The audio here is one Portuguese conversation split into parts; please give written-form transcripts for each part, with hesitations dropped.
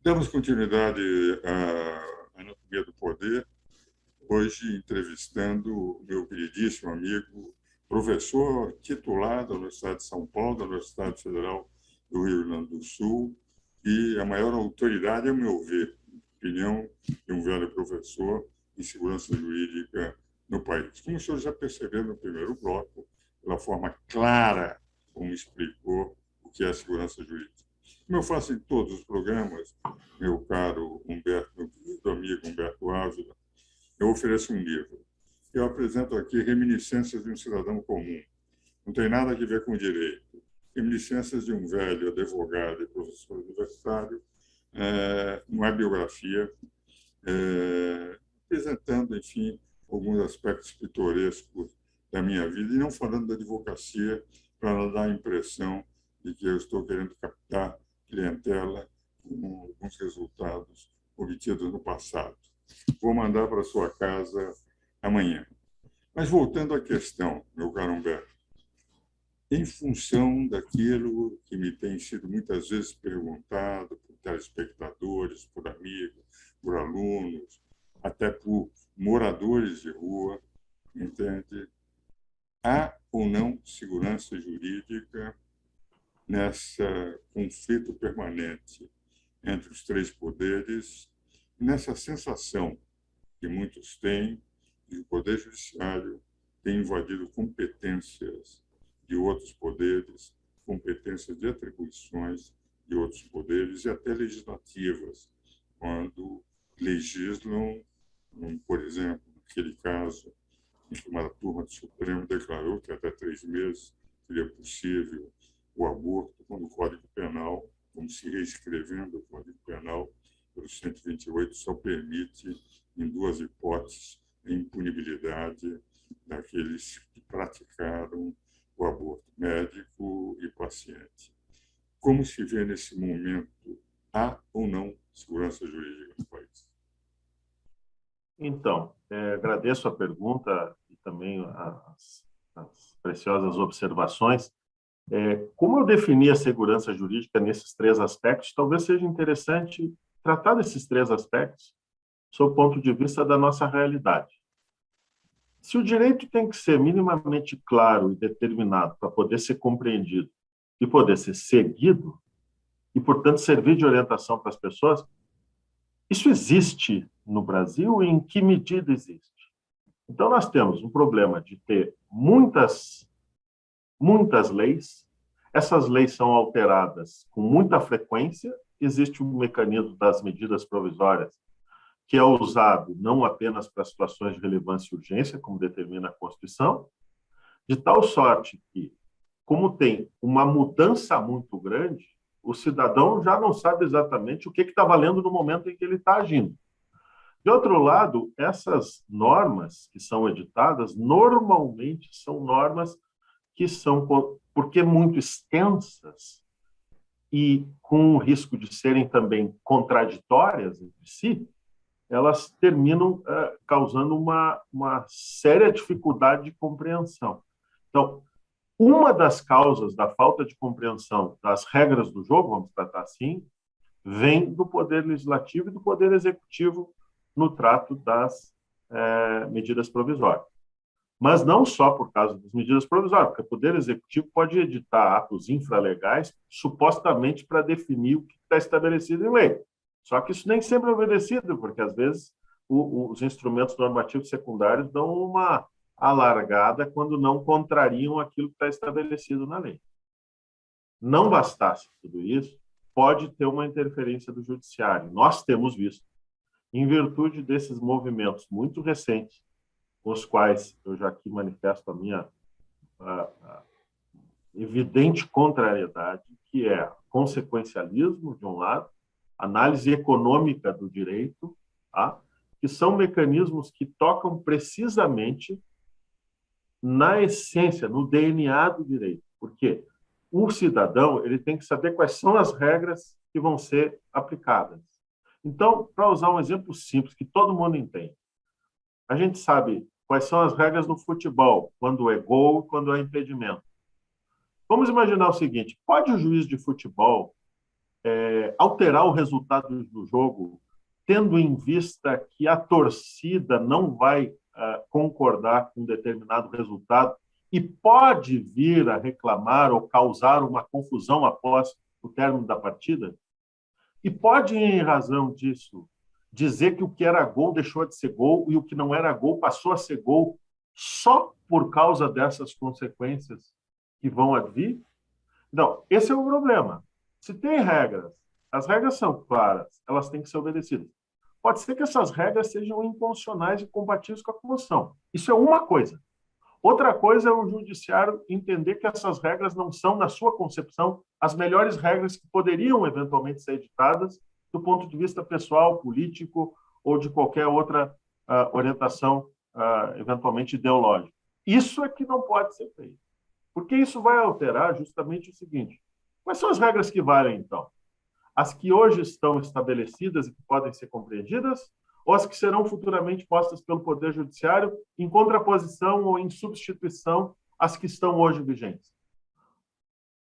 Damos continuidade à Anatomia do Poder, hoje entrevistando o meu queridíssimo amigo, professor titular da Universidade de São Paulo, da Universidade Federal do Rio Grande do Sul, e a maior autoridade, a meu ver, opinião de um velho professor em segurança jurídica no país. Como o senhor já percebeu no primeiro bloco, pela forma clara como explicou o que é segurança jurídica. Como eu faço em todos os programas, meu caro Humberto, meu querido amigo Humberto Ávila, eu ofereço um livro. Eu apresento aqui Reminiscências de um Cidadão Comum. Não tem nada a ver com direito. Reminiscências de um velho advogado e professor universitário. Não é biografia. Apresentando, enfim, alguns aspectos pitorescos da minha vida e não falando da advocacia para não dar a impressão de que eu estou querendo captar clientela com alguns resultados obtidos no passado. Vou mandar para sua casa amanhã. Mas voltando à questão, meu caro Humberto, em função daquilo que me tem sido muitas vezes perguntado por telespectadores, por amigos, por alunos, até por moradores de rua, entende? Há ou não segurança jurídica nessa conflito permanente entre os três poderes, nessa sensação que muitos têm de que o Poder Judiciário tem invadido competências de outros poderes, competências de atribuições de outros poderes e até legislativas, quando legislam, por exemplo, naquele caso em que uma turma do Supremo declarou que até 3 meses seria possível o aborto, quando o Código Penal, como se reescrevendo o Código Penal, pelo 128, só permite, em duas hipóteses, a impunibilidade daqueles que praticaram o aborto, médico e paciente. Como se vê nesse momento? Há ou não segurança jurídica no país? Então, agradeço a pergunta e também as preciosas observações. Como eu defini a segurança jurídica nesses três aspectos, talvez seja interessante tratar desses três aspectos sob o ponto de vista da nossa realidade. Se o direito tem que ser minimamente claro e determinado para poder ser compreendido e poder ser seguido, e, portanto, servir de orientação para as pessoas, isso existe no Brasil e em que medida existe? Então, nós temos um problema de ter muitas leis, essas leis são alteradas com muita frequência, existe um mecanismo das medidas provisórias que é usado não apenas para situações de relevância e urgência, como determina a Constituição, de tal sorte que, como tem uma mudança muito grande, o cidadão já não sabe exatamente o que está valendo no momento em que ele está agindo. De outro lado, essas normas que são editadas, normalmente são normas que são, porque muito extensas e com o risco de serem também contraditórias entre si, elas terminam causando uma séria dificuldade de compreensão. Então, uma das causas da falta de compreensão das regras do jogo, vamos tratar assim, vem do Poder Legislativo e do Poder Executivo no trato das medidas provisórias. Mas não só por causa das medidas provisórias, porque o Poder Executivo pode editar atos infralegais supostamente para definir o que está estabelecido em lei. Só que isso nem sempre é obedecido, porque às vezes os instrumentos normativos secundários dão uma alargada quando não contrariam aquilo que está estabelecido na lei. Não bastasse tudo isso, pode ter uma interferência do judiciário. Nós temos visto, em virtude desses movimentos muito recentes, com os quais eu já aqui manifesto a minha evidente contrariedade, que é consequencialismo, de um lado, análise econômica do direito, tá? Que são mecanismos que tocam precisamente na essência, no DNA do direito. Porque o cidadão ele tem que saber quais são as regras que vão ser aplicadas. Então, para usar um exemplo simples, que todo mundo entende, a gente sabe quais são as regras do futebol, quando é gol, quando é impedimento. Vamos imaginar o seguinte: pode o juiz de futebol alterar o resultado do jogo, tendo em vista que a torcida não vai concordar com um determinado resultado e pode vir a reclamar ou causar uma confusão após o término da partida? E pode, em razão disso, dizer que o que era gol deixou de ser gol e o que não era gol passou a ser gol só por causa dessas consequências que vão advir? Não, esse é o problema. Se tem regras, as regras são claras, elas têm que ser obedecidas. Pode ser que essas regras sejam inconstitucionais e compatíveis com a Constituição. Isso é uma coisa. Outra coisa é o judiciário entender que essas regras não são, na sua concepção, as melhores regras que poderiam eventualmente ser editadas do ponto de vista pessoal, político ou de qualquer outra orientação, eventualmente ideológica. Isso é que não pode ser feito. Porque isso vai alterar justamente o seguinte: quais são as regras que valem, então? As que hoje estão estabelecidas e que podem ser compreendidas, ou as que serão futuramente postas pelo Poder Judiciário em contraposição ou em substituição às que estão hoje vigentes?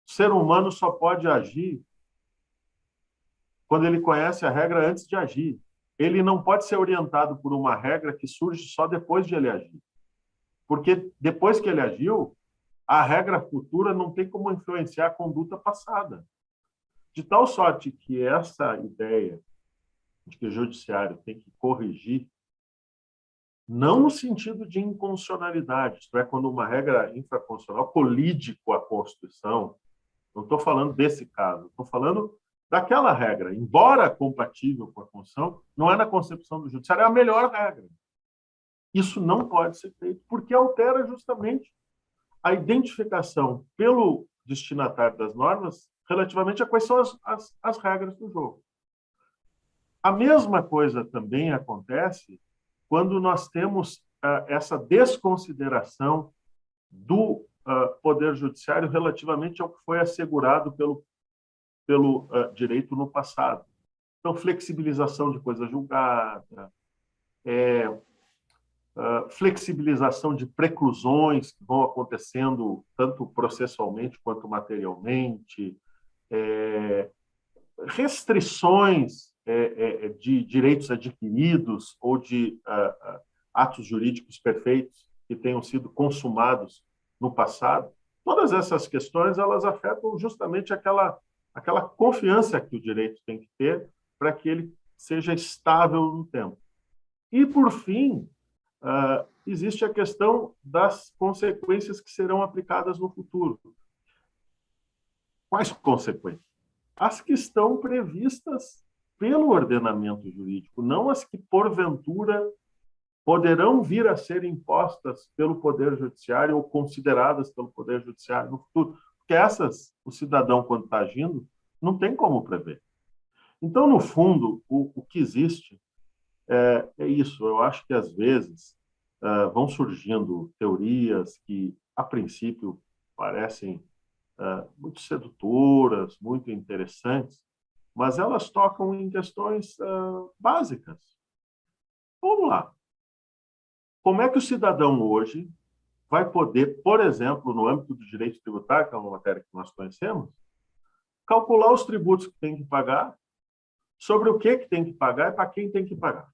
O ser humano só pode agir quando ele conhece a regra antes de agir. Ele não pode ser orientado por uma regra que surge só depois de ele agir. Porque depois que ele agiu, a regra futura não tem como influenciar a conduta passada. De tal sorte que essa ideia de que o judiciário tem que corrigir, não no sentido de inconstitucionalidade, isto é, quando uma regra infraconstitucional colide com a Constituição, não estou falando desse caso, estou falando daquela regra, embora compatível com a Constituição, não é na concepção do judiciário, é a melhor regra. Isso não pode ser feito, porque altera justamente a identificação pelo destinatário das normas relativamente a quais são as regras do jogo. A mesma coisa também acontece quando nós temos essa desconsideração do Poder Judiciário relativamente ao que foi assegurado pelo direito no passado. Então, flexibilização de coisa julgada, flexibilização de preclusões que vão acontecendo tanto processualmente quanto materialmente, restrições de direitos adquiridos ou de atos jurídicos perfeitos que tenham sido consumados no passado. Todas essas questões elas afetam justamente aquela confiança que o direito tem que ter para que ele seja estável no tempo. E, por fim, existe a questão das consequências que serão aplicadas no futuro. Quais consequências? As que estão previstas pelo ordenamento jurídico, não as que, porventura, poderão vir a ser impostas pelo Poder Judiciário ou consideradas pelo Poder Judiciário no futuro. Porque essas, o cidadão, quando está agindo, não tem como prever. Então, no fundo, o que existe é isso. Eu acho que, às vezes, vão surgindo teorias que, a princípio, parecem muito sedutoras, muito interessantes, mas elas tocam em questões básicas. Vamos lá. Como é que o cidadão hoje vai poder, por exemplo, no âmbito do direito tributário, que é uma matéria que nós conhecemos, calcular os tributos que tem que pagar, sobre o que tem que pagar e para quem tem que pagar?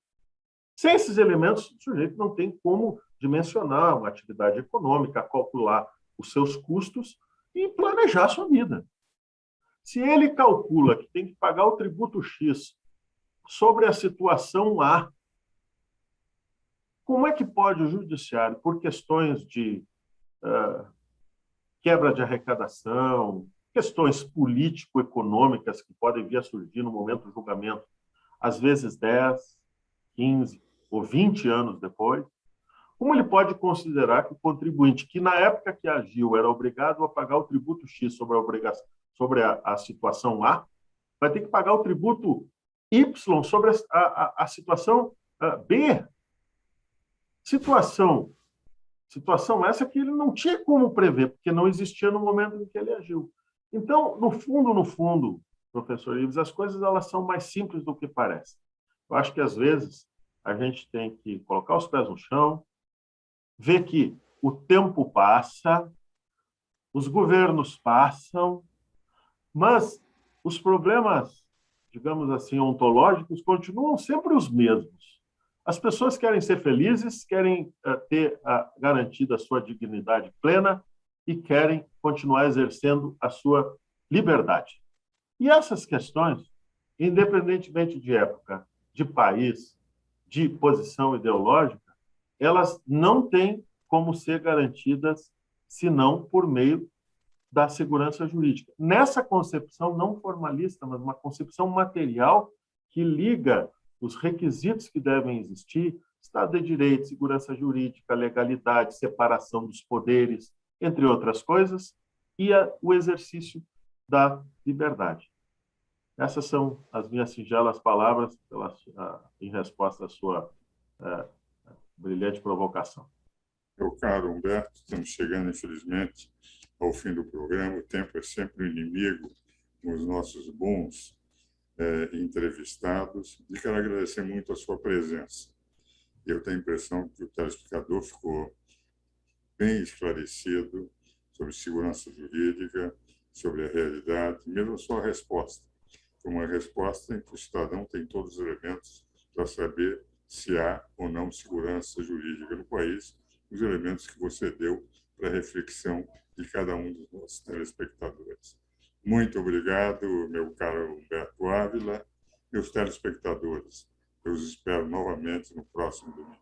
Sem esses elementos, o sujeito não tem como dimensionar uma atividade econômica, calcular os seus custos e planejar a sua vida. Se ele calcula que tem que pagar o tributo X sobre a situação A, como é que pode o judiciário, por questões de quebra de arrecadação, questões político-econômicas que podem vir a surgir no momento do julgamento, às vezes 10, 15 ou 20 anos depois, como ele pode considerar que o contribuinte, que na época que agiu era obrigado a pagar o tributo X sobre a situação A, vai ter que pagar o tributo Y sobre a situação B? Situação essa que ele não tinha como prever, porque não existia no momento em que ele agiu. Então, no fundo, professor Ives, as coisas elas são mais simples do que parecem. Eu acho que, às vezes, a gente tem que colocar os pés no chão, ver que o tempo passa, os governos passam, mas os problemas, digamos assim, ontológicos, continuam sempre os mesmos. As pessoas querem ser felizes, querem ter garantida a sua dignidade plena e querem continuar exercendo a sua liberdade. E essas questões, independentemente de época, de país, de posição ideológica, elas não têm como ser garantidas senão por meio da segurança jurídica. Nessa concepção não formalista, mas uma concepção material que liga os requisitos que devem existir, Estado de Direito, segurança jurídica, legalidade, separação dos poderes, entre outras coisas, e o exercício da liberdade. Essas são as minhas singelas palavras em resposta à sua brilhante provocação. Meu caro Humberto, estamos chegando, infelizmente, ao fim do programa. O tempo é sempre um inimigo nos nossos bons entrevistados. E quero agradecer muito a sua presença. Eu tenho a impressão que o telespectador ficou bem esclarecido sobre segurança jurídica, sobre a realidade, mesmo a sua resposta. Foi uma resposta em que o cidadão tem todos os elementos para saber se há ou não segurança jurídica no país, os elementos que você deu para a reflexão de cada um dos nossos telespectadores. Muito obrigado, meu caro Humberto Ávila, meus telespectadores. Eu os espero novamente no próximo domingo.